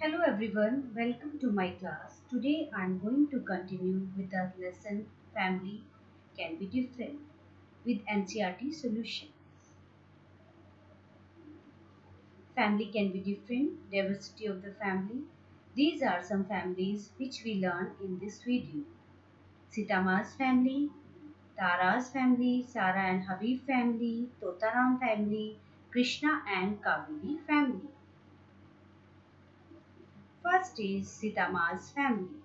Hello everyone, welcome to my class. Today I am going to continue with our lesson Family Can Be Different with NCRT solution. Family can be different, diversity of the family. These are some families which we learn in this video. Sitama's family, Tara's family, Sarah and Habib family, Totaram family, Krishna and Kaveri family. First is Sitama's family.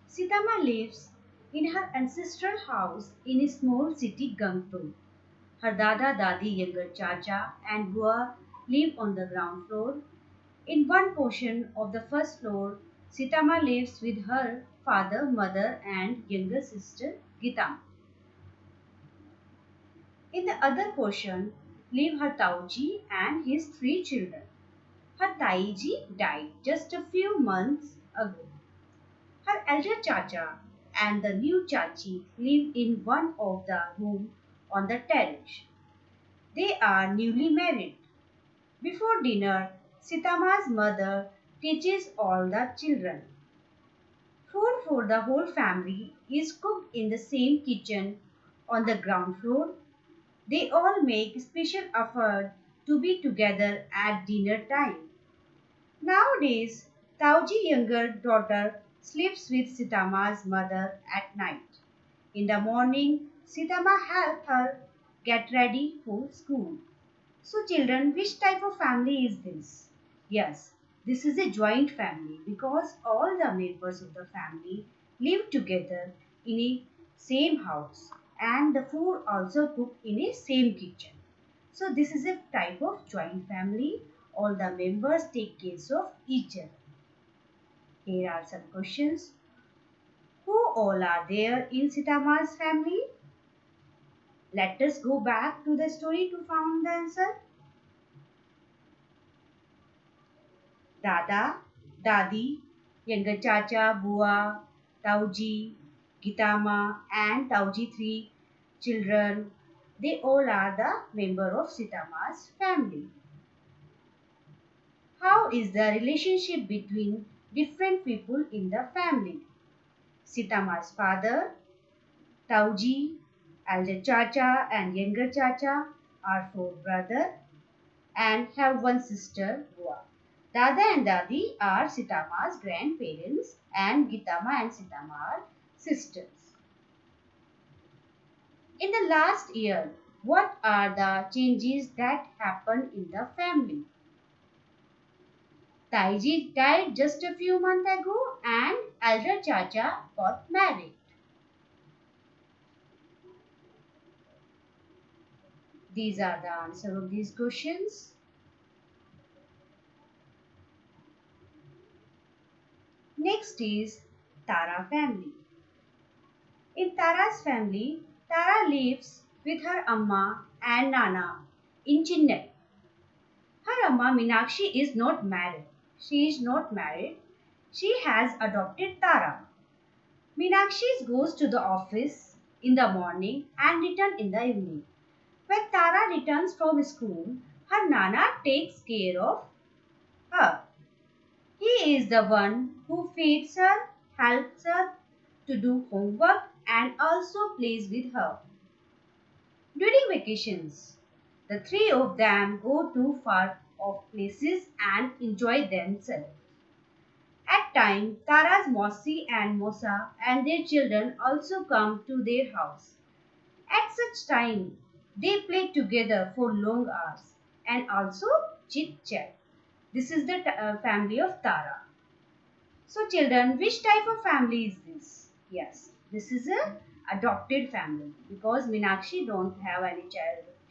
Sitama lives in her ancestral house in a small city Gangtok. Her Dada Dadi, younger Chacha and Bua live on the ground floor. In one portion of the first floor, Sitama lives with her father, mother and younger sister Gitam. In the other portion live her Tauji and his three children. Her Taiji died just a few months ago. Her elder Chacha and the new Chachi live in one of the rooms on the terrace. They are newly married. Before dinner, Sitama's mother teaches all the children. Food for the whole family is cooked in the same kitchen on the ground floor. They all make special effort to be together at dinner time. Nowadays, Tauji's younger daughter sleeps with Sitama's mother at night. In the morning, Sitama helps her get ready for school. So children, which type of family is this? Yes, this is a joint family because all the members of the family live together in a same house and the food also cooked in a same kitchen. So this is a type of joint family. All the members take care of each other. Here are some questions. Who all are there in Sitama's family? Let us go back to the story to find the answer. Dada, Dadi, younger Chacha, Bua, Tauji, Gitama and Tauji three children. They all are the member of Sitama's family. How is the relationship between different people in the family? Sitama's father, Tauji, elder Chacha and younger Chacha are four brothers and have one sister, Bua. Dada and Dadi are Sitama's grandparents and Gitama and Sitama are sisters. In the last year, what are the changes that happened in the family? Taiji died just a few months ago and elder Chacha got married. These are the answers of these questions. Next is Tara family. In Tara's family, Tara lives with her Amma and Nana in Chennai. Her Amma Minakshi is not married. She is not married. She has adopted Tara. Minakshi goes to the office in the morning and returns in the evening. When Tara returns from school, her Nana takes care of her. He is the one who feeds her, helps her to do homework and also plays with her. During vacations, the three of them go to far off places and enjoy themselves. At times, Tara's Mosi and Mosa and their children also come to their house. At such time, they play together for long hours and also chit chat. This is the family of Tara. So children, which type of family is this? Yes, this is a adopted family because Minakshi don't have any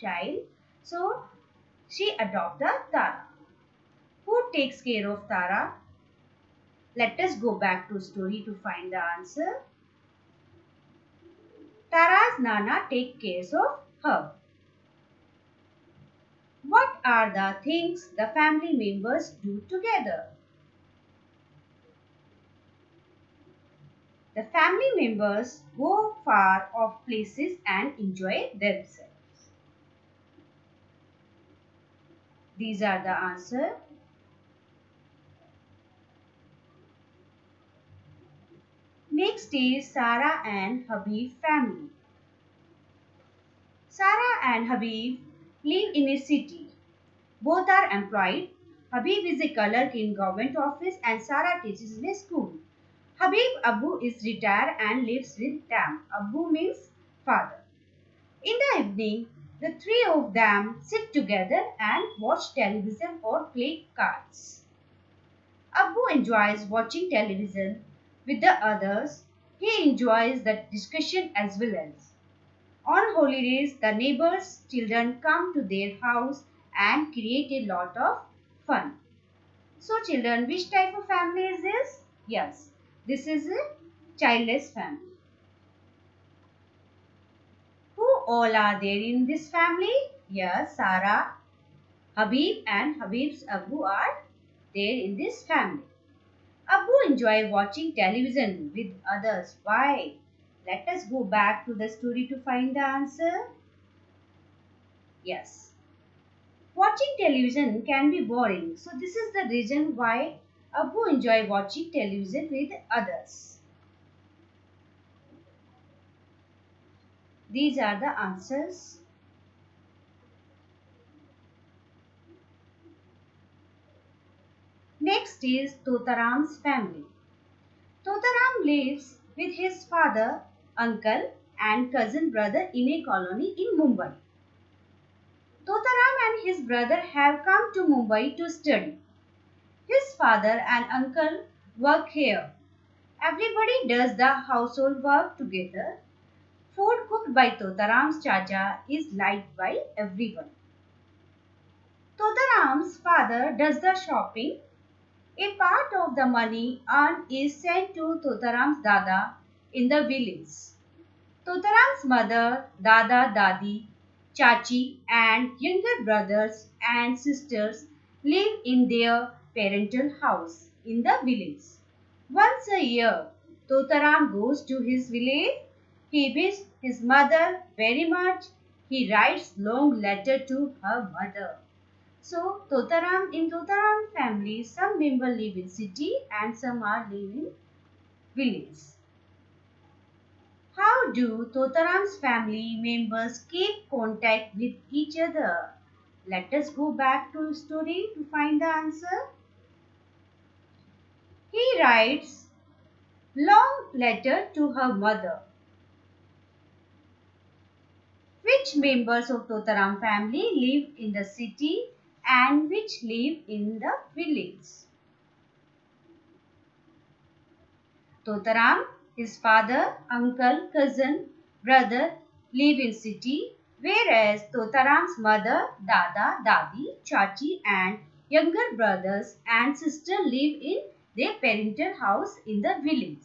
child. So she adopted Tara. Who takes care of Tara? Let us go back to story to find the answer. Tara's Nana take care of her. What are the things the family members do together? The family members go far off places and enjoy themselves. These are the answers. Next is Sarah and Habib family. Sarah and Habib live in a city. Both are employed. Habib is a clerk in government office and Sarah teaches in a school. Habib Abu is retired and lives with them. Abu means father. In the evening, the three of them sit together and watch television or play cards. Abu enjoys watching television with the others. He enjoys the discussion as well as. On holidays, the neighbors' children come to their house and create a lot of fun. So children, which type of family is this? Yes, this is a childless family. Who all are there in this family? Yes, Sarah, Habib and Habib's Abu are there in this family. Abu enjoy watching television with others. Why? Let us go back to the story to find the answer. Yes. Watching television can be boring. So this is the reason why Abu enjoy watching television with others. These are the answers. Next is Totaram's family. Totaram lives with his father, uncle and cousin brother in a colony in Mumbai. Totaram and his brother have come to Mumbai to study. His father and uncle work here. Everybody does the household work together. Food cooked by Totaram's Chacha is liked by everyone. Totaram's father does the shopping. A part of the money earned is sent to Totaram's Dada in the village. Totaram's mother, Dada, Dadi, Chachi and younger brothers and sisters live in their parental house in the village. Once a year, Totaram goes to his village. He misses his mother very much. He writes long letter to her mother. So, in Totaram family, some members live in city and some are live in village. How do Totaram's family members keep contact with each other? Let us go back to the story to find the answer. He writes long letter to her mother. Which members of Totaram family live in the city and which live in the village? Totaram, his father, uncle, cousin, brother live in city, whereas Totaram's mother, Dada, Dadi, Chachi and younger brothers and sister live in their parental house in the village.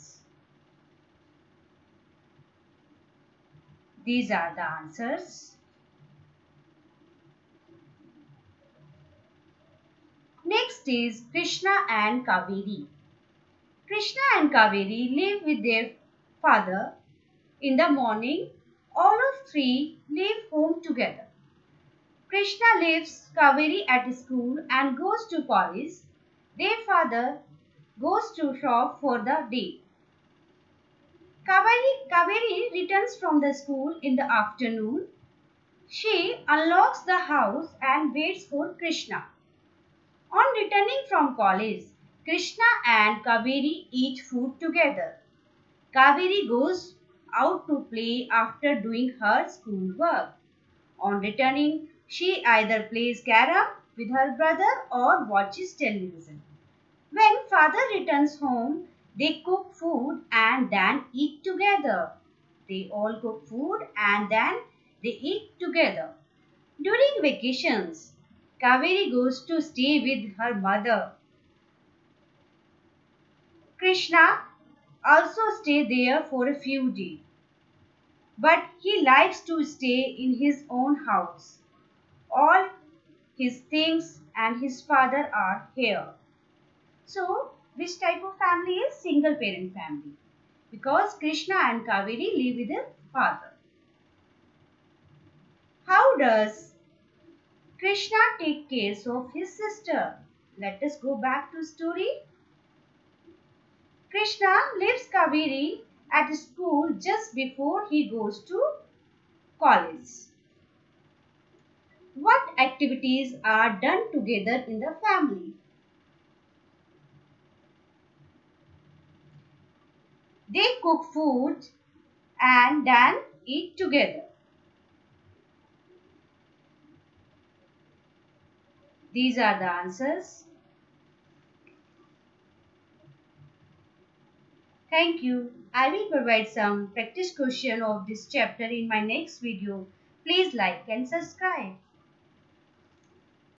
These are the answers. Next is Krishna and Kaveri. Krishna and Kaveri live with their father. In the morning, all of three leave home together. Krishna leaves Kaveri at school and goes to college. Their father goes to shop for the day. Kaveri returns from the school in the afternoon. She unlocks the house and waits for Krishna. On returning from college, Krishna and Kaveri eat food together. Kaveri goes out to play after doing her schoolwork. On returning, she either plays carom with her brother or watches television. When father returns home, they cook food and then eat together. They all cook food and then they eat together. During vacations, Kaveri goes to stay with her mother. Krishna also stays there for a few days, but he likes to stay in his own house. All his things and his father are here. So, which type of family is single parent family? Because Krishna and Kaveri live with their father. How does Krishna take care of his sister? Let us go back to story. Krishna leaves Kaveri at school just before he goes to college. What activities are done together in the family? They cook food and then eat together. These are the answers. Thank you. I will provide some practice question of this chapter in my next video. Please like and subscribe.